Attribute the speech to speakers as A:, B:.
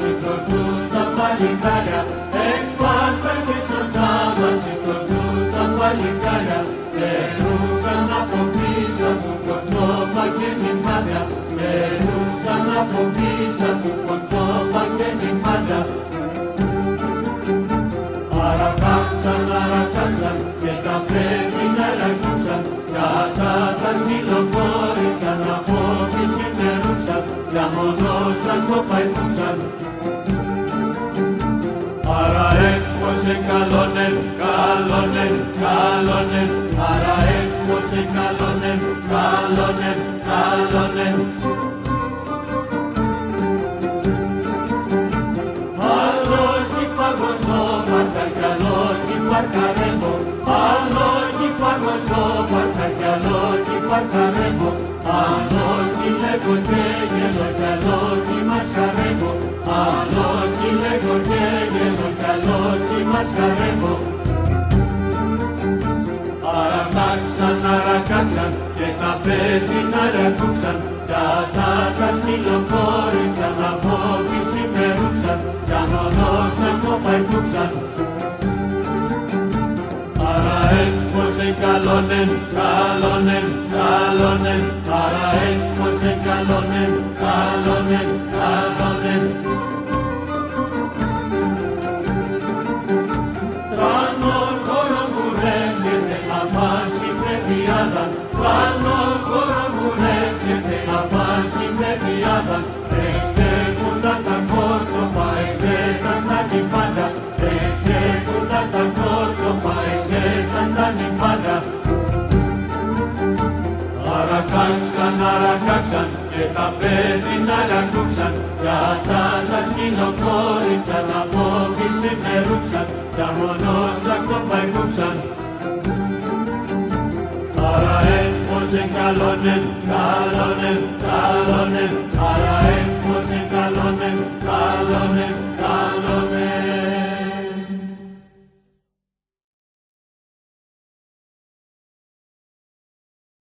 A: συγχωρούν στα παλικάρια, εκπάσταν και στο τζάμπα συγχωρούν στα παλικάρια, περνούσαν από πίσω του κοντόπα και νυμφάδια, περνούσαν από πίσω του κοντόπα και νυμφάδια. Αρακάξαν και τα πέτρινα ρακούσαν, κατά τα σκυλοκόρητσαν από τη συντερούσαν, για μονόσαν το παϊκούσαν. Άρα έξπωσε καλόνεν, καλόνεν, καλόνεν, άρα έξπωσε καλόνεν, καλόνεν, καλόνεν. Παρκαρεύω, αλόγι παγωσό, παρκαρκιαλόγι παρκαρεύω, αλόγι λέγω και γελώ κι αλόγι μας χαρεύω, αλόγι λέγω και γελώ κι αλόγι μας χαρεύω. Αρακάξαν και τα πέτρινα ρακούξαν, κατά τα σκυλοκόρητσαν από τη συμμερούξαν, κι αμονώσαν το παϊκούξαν. Άρα έξπωσε καλόνεν, καλόνεν, καλόνεν, άρα έξπωσε καλόνεν, καλόνεν, καλόνεν. Τρανόν χώρο που ρεύγεται απάνση παιδιάδα, τρανόν χώρο που ρεύγεται απάνση παιδιάδα, ρευστεύουνταν τα κότσοπα, εστέταν τα νυμφάδα, ρευστεύουνταν τα κότσοπα, εστέταν τα νυμφάδα. Αρακάξαν και τα πέτρινα ρακούξαν, κατά τα σκυλοκόρητσαν από τη συμμερούξαν, για μονόσαν το παϊκούξαν. Άρα έξπωσε καλόνεν, καλόνεν, καλόνεν, άρα έξπωσε καλόνεν, καλόνεν, καλόνεν.